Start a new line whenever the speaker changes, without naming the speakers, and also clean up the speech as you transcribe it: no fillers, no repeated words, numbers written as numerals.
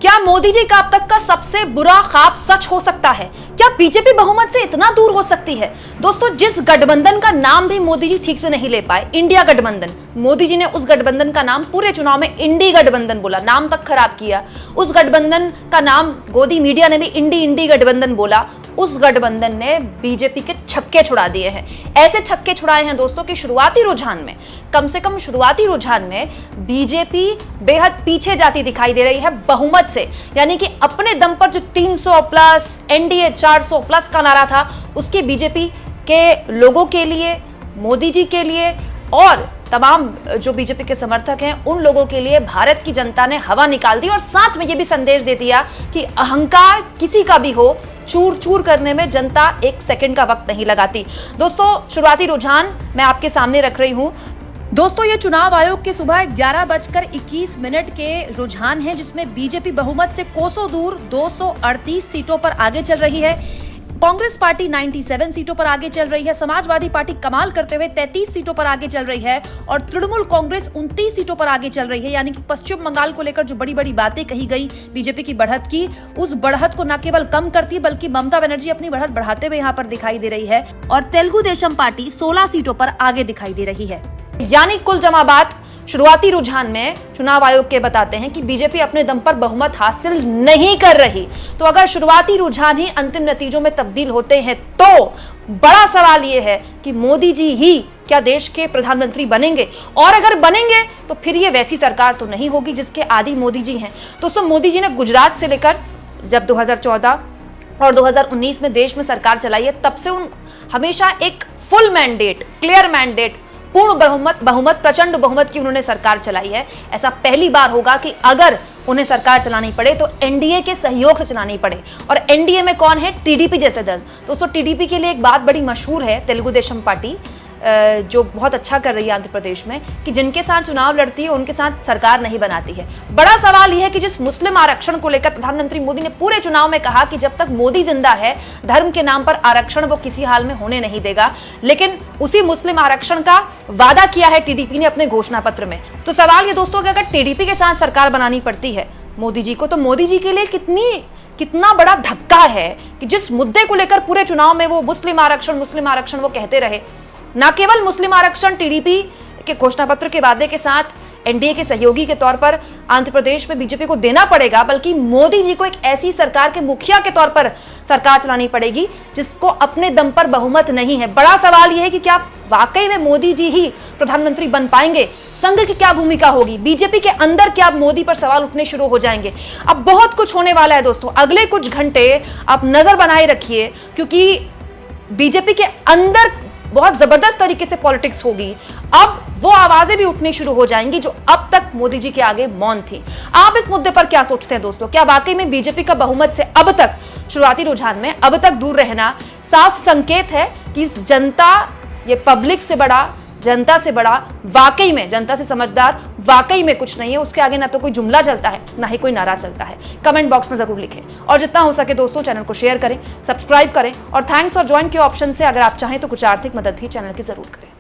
क्या मोदी जी का अब तक का सबसे बुरा ख्वाब सच हो सकता है? क्या बीजेपी बहुमत से इतना दूर हो सकती है? दोस्तों, जिस गठबंधन का नाम भी मोदी जी ठीक से नहीं ले पाए, इंडिया गठबंधन, मोदी जी ने उस गठबंधन का नाम पूरे चुनाव में इंडी गठबंधन बोला, नाम तक खराब किया। उस गठबंधन का नाम गोदी मीडिया ने भी इंडी गठबंधन बोला। उस गठबंधन ने बीजेपी के छक्के छुड़ा दिए हैं। ऐसे छक्के छुड़ाए हैं दोस्तों कि शुरुआती रुझान में, कम से कम शुरुआती रुझान में बीजेपी बेहद पीछे जाती दिखाई दे रही है बहुमत से। यानी कि अपने दम पर जो 300 प्लस, एनडीए 400 प्लस का नारा था, उसकी बीजेपी के लोगों के लिए, मोदी जी के लिए और तमाम जो बीजेपी के समर्थक हैं उन लोगों के लिए भारत की जनता ने हवा निकाल दी और साथ में यह भी संदेश दे दिया कि अहंकार किसी का भी हो, चूर चूर करने में जनता एक सेकंड का वक्त नहीं लगाती। दोस्तों, शुरुआती रुझान मैं आपके सामने रख रही हूं। दोस्तों, ये चुनाव आयोग के सुबह 11:21 के रुझान है, जिसमें बीजेपी बहुमत से कोसों दूर 238 सीटों पर आगे चल रही है। कांग्रेस पार्टी 97 सीटों पर आगे चल रही है। समाजवादी पार्टी कमाल करते हुए 33 सीटों पर आगे चल रही है और तृणमूल कांग्रेस 29 सीटों पर आगे चल रही है। यानी कि पश्चिम बंगाल को लेकर जो बड़ी बड़ी बातें कही गई बीजेपी की बढ़त की, उस बढ़त को न केवल कम करती बल्कि ममता बनर्जी अपनी बढ़त बढ़ाते हुए यहाँ पर दिखाई दे रही है और तेलुगु देशम पार्टी 16 सीटों पर आगे दिखाई दे रही है। यानी कुल जमा बात, शुरुआती रुझान में चुनाव आयोग के बताते हैं कि बीजेपी अपने दम पर बहुमत हासिल नहीं कर रही। तो अगर शुरुआती रुझान ही अंतिम नतीजों में तब्दील होते हैं तो बड़ा सवाल यह है कि मोदी जी ही क्या देश के प्रधानमंत्री बनेंगे, और अगर बनेंगे तो फिर ये वैसी सरकार तो नहीं होगी जिसके आदि मोदी जी हैं। दोस्तों, मोदी जी ने गुजरात से लेकर जब 2014 और 2019 में देश में सरकार चलाई है, तब से उन हमेशा एक फुल मैंडेट, क्लियर मैंडेट, पूर्ण बहुमत, प्रचंड बहुमत की उन्होंने सरकार चलाई है। ऐसा पहली बार होगा कि अगर उन्हें सरकार चलानी पड़े तो एनडीए के सहयोग से चलानी पड़े। और एनडीए में कौन है? टीडीपी जैसे दल। दोस्तों, टीडीपी के लिए एक बात बड़ी मशहूर है, तेलुगु देशम पार्टी जो बहुत अच्छा कर रही है आंध्र प्रदेश में, कि जिनके साथ चुनाव लड़ती है उनके साथ सरकार नहीं बनाती है। बड़ा सवाल यह है कि जिस मुस्लिम आरक्षण को लेकर प्रधानमंत्री मोदी ने पूरे चुनाव में कहा कि जब तक मोदी जिंदा है धर्म के नाम पर आरक्षण वो किसी हाल में होने नहीं देगा, लेकिन उसी मुस्लिम आरक्षण का वादा किया है टीडीपी ने अपने घोषणा पत्र में। तो सवाल ये दोस्तों कि अगर टीडीपी के साथ सरकार बनानी पड़ती है मोदी जी को, तो मोदी जी के लिए कितना बड़ा धक्का है कि जिस मुद्दे को लेकर पूरे चुनाव में वो मुस्लिम आरक्षण वो कहते रहे। न केवल मुस्लिम आरक्षण टीडीपी के घोषणा पत्र के वादे के साथ एनडीए के सहयोगी के तौर पर आंध्र प्रदेश में बीजेपी को देना पड़ेगा, बल्कि मोदी जी को एक ऐसी सरकार के मुखिया के तौर पर सरकार चलानी पड़ेगी जिसको अपने दम पर बहुमत नहीं है। बड़ा सवाल यह है कि क्या वाकई में मोदी जी ही प्रधानमंत्री बन पाएंगे? संघ की क्या भूमिका होगी? बीजेपी के अंदर क्या मोदी पर सवाल उठने शुरू हो जाएंगे? अब बहुत कुछ होने वाला है दोस्तों। अगले कुछ घंटे आप नजर बनाए रखिए, क्योंकि बीजेपी के अंदर बहुत जबरदस्त तरीके से पॉलिटिक्स होगी। अब वो आवाजें भी उठनी शुरू हो जाएंगी जो अब तक मोदी जी के आगे मौन थी। आप इस मुद्दे पर क्या सोचते हैं दोस्तों? क्या वाकई में बीजेपी का बहुमत से अब तक शुरुआती रुझान में अब तक दूर रहना साफ संकेत है कि इस जनता, ये पब्लिक से बड़ा, जनता से बड़ा, वाकई में जनता से समझदार वाकई में कुछ नहीं है? उसके आगे ना तो कोई जुमला चलता है ना ही कोई नारा चलता है। कमेंट बॉक्स में जरूर लिखें और जितना हो सके दोस्तों चैनल को शेयर करें, सब्सक्राइब करें और थैंक्स और ज्वाइन के ऑप्शन से अगर आप चाहें तो कुछ आर्थिक मदद भी चैनल की जरूर करें।